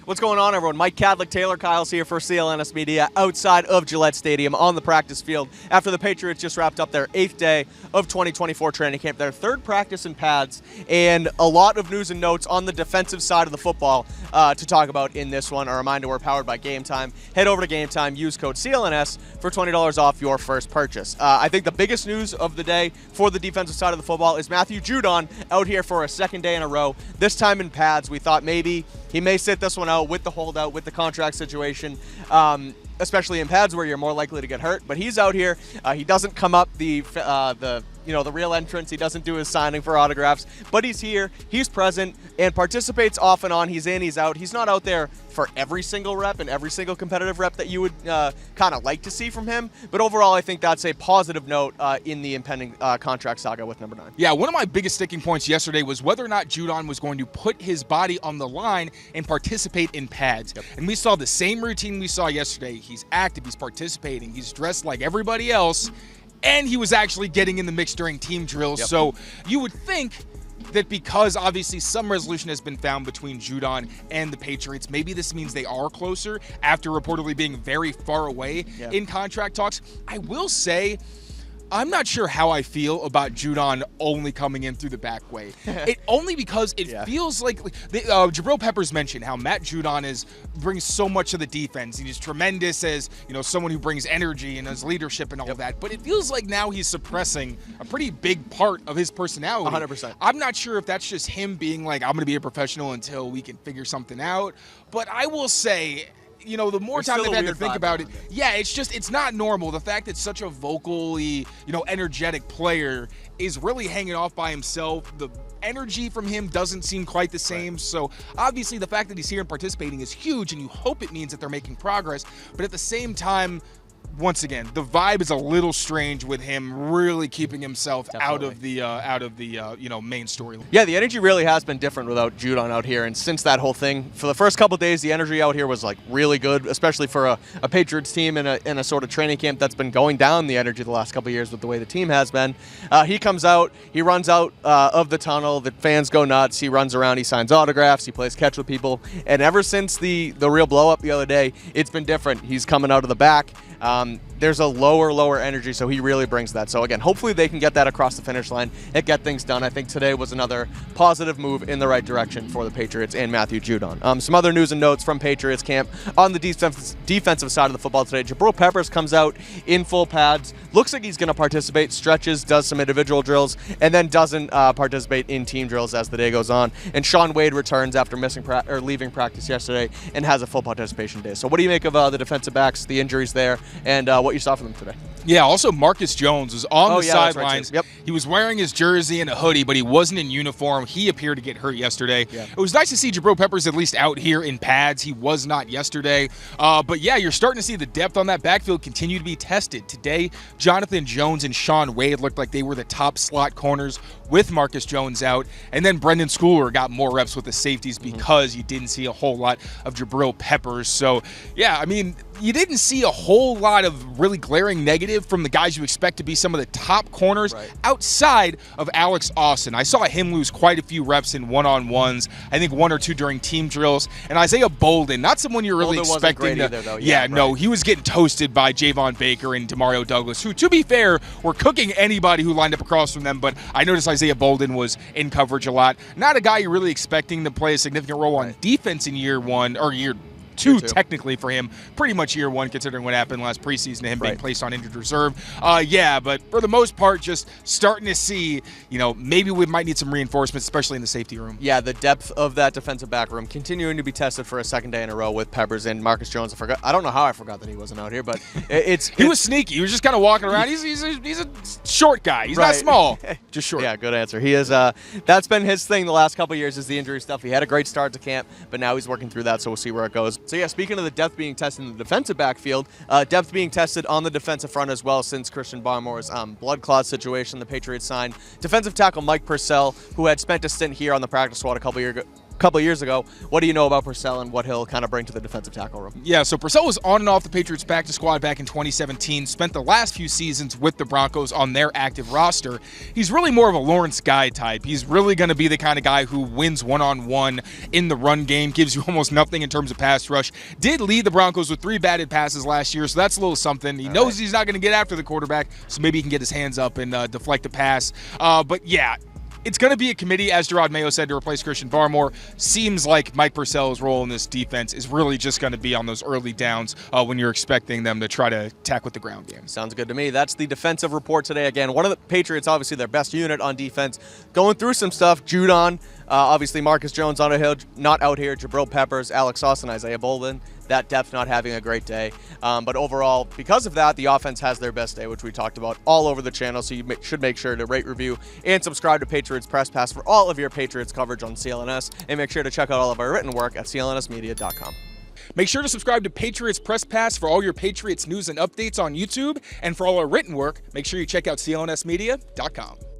What's going on, everyone? Mike Kadlick, Tayler Kyles here for CLNS Media outside of Gillette Stadium on the practice field after the Patriots just wrapped up their 8th day of 2024 training camp, their 3rd practice in pads, and a lot of news and notes on the defensive side of the football to talk about in this one. A reminder, we're powered by Game Time. Head over to Game Time, use code CLNS for $20 off your first purchase. I think the biggest news of the day for the defensive side of the football is Matthew Judon out here for a 2nd day in a row, this time in pads. We thought maybe he may sit this one out with the holdout, with the contract situation, especially in pads where you're more likely to get hurt. But he's out here. He doesn't come up the real entrance. He doesn't do his signing for autographs, but he's here. He's present and participates off and on. He's in, he's out. He's not out there for every single rep and every single competitive rep that you would kind of like to see from him. But overall, I think that's a positive note in the impending contract saga with number 9. Yeah, one of my biggest sticking points yesterday was whether or not Judon was going to put his body on the line and participate in pads. Yep. And we saw the same routine we saw yesterday. He's active, he's participating, he's dressed like everybody else, and he was actually getting in the mix during team drills. Yep. So you would think that because obviously some resolution has been found between Judon and the Patriots, maybe this means they are closer after reportedly being very far away in contract talks. I will say, I'm not sure how I feel about Judon only coming in through the back way. Only because it feels like Jabril Peppers mentioned how Matt Judon brings so much to the defense. He's tremendous as someone who brings energy and his leadership and all of that. But it feels like now he's suppressing a pretty big part of his personality. 100%. I'm not sure if that's just him being like, I'm going to be a professional until we can figure something out. But I will say, the more time they've had to think about it, it's not normal. The fact that such a vocally, energetic player is really hanging off by himself. The energy from him doesn't seem quite the same. Right. So obviously the fact that he's here and participating is huge, and you hope it means that they're making progress. But at the same time, once again, the vibe is a little strange with him really keeping himself out of the main storyline. Yeah, the energy really has been different without Judon out here, and since that whole thing, for the first couple of days, the energy out here was like really good, especially for a Patriots team in a sort of training camp that's been going down the energy the last couple of years with the way the team has been. He comes out, he runs out of the tunnel, the fans go nuts, he runs around, he signs autographs, he plays catch with people, and ever since the real blow up the other day, it's been different. He's coming out of the back. There's a lower energy, so he really brings that. So again, hopefully they can get that across the finish line and get things done. I think today was another positive move in the right direction for the Patriots and Matthew Judon. Some other news and notes from Patriots camp on the defensive side of the football today. Jabril Peppers comes out in full pads, looks like he's going to participate, stretches, does some individual drills, and then doesn't participate in team drills as the day goes on. And Shaun Wade returns after leaving practice yesterday and has a full participation day. So what do you make of the defensive backs, the injuries there, and what you saw from them today? Yeah, also Marcus Jones was on the sidelines. Right, he was wearing his jersey and a hoodie, but he wasn't in uniform. He appeared to get hurt yesterday. Yeah. It was nice to see Jabril Peppers at least out here in pads. He was not yesterday. But yeah, you're starting to see the depth on that backfield continue to be tested. Today, Jonathan Jones and Shaun Wade looked like they were the top slot corners with Marcus Jones out. And then Brendan Schooler got more reps with the safeties because you didn't see a whole lot of Jabril Peppers. So yeah, I mean, you didn't see a whole lot of really glaring negative from the guys you expect to be some of the top corners outside of Alex Austin. I saw him lose quite a few reps in one-on-ones, I think 1 or 2 during team drills. And Isaiah Bolden, not someone you're really expecting to. Either, though. No, he was getting toasted by Javon Baker and Demario Douglas, who, to be fair, were cooking anybody who lined up across from them. But I noticed Isaiah Bolden was in coverage a lot. Not a guy you're really expecting to play a significant role on defense in year 1 or year 2 technically for him. Pretty much year 1 considering what happened last preseason to him being placed on injured reserve. But for the most part, just starting to see, maybe we might need some reinforcements, especially in the safety room. Yeah, the depth of that defensive back room continuing to be tested for a 2nd day in a row with Peppers and Marcus Jones. I don't know how I forgot that he wasn't out here, but he was sneaky. He was just kind of walking around. He's a short guy. He's not small, just short. Yeah, good answer. He is. That's been his thing the last couple of years, is the injury stuff. He had a great start to camp, but now he's working through that, so we'll see where it goes. So yeah, speaking of the depth being tested in the defensive backfield, depth being tested on the defensive front as well since Christian Barmore's blood clot situation. The Patriots signed defensive tackle Mike Purcell, who had spent a stint here on the practice squad a couple couple years ago. What do you know about Purcell and what he'll kind of bring to the defensive tackle room? Yeah, so Purcell was on and off the Patriots practice squad back in 2017, spent the last few seasons with the Broncos on their active roster. He's really more of a Lawrence Guy type. He's really going to be the kind of guy who wins one-on-one in the run game, gives you almost nothing in terms of pass rush. Did lead the Broncos with 3 batted passes last year, so that's a little something. He knows he's not going to get after the quarterback, so maybe he can get his hands up and deflect a pass. But yeah, it's going to be a committee, as Gerard Mayo said, to replace Christian Barmore. Seems like Mike Purcell's role in this defense is really just going to be on those early downs when you're expecting them to try to attack with the ground game. Sounds good to me. That's the defensive report today. Again, one of the Patriots, obviously their best unit on defense, going through some stuff. Judon, obviously Marcus Jones not out here. Jabril Peppers, Alex Austin, Isaiah Bolden. That depth not having a great day. But overall, because of that, the offense has their best day, which we talked about all over the channel. So you should make sure to rate, review, and subscribe to Patriots Press Pass for all of your Patriots coverage on CLNS. And make sure to check out all of our written work at clnsmedia.com. Make sure to subscribe to Patriots Press Pass for all your Patriots news and updates on YouTube. And for all our written work, make sure you check out clnsmedia.com.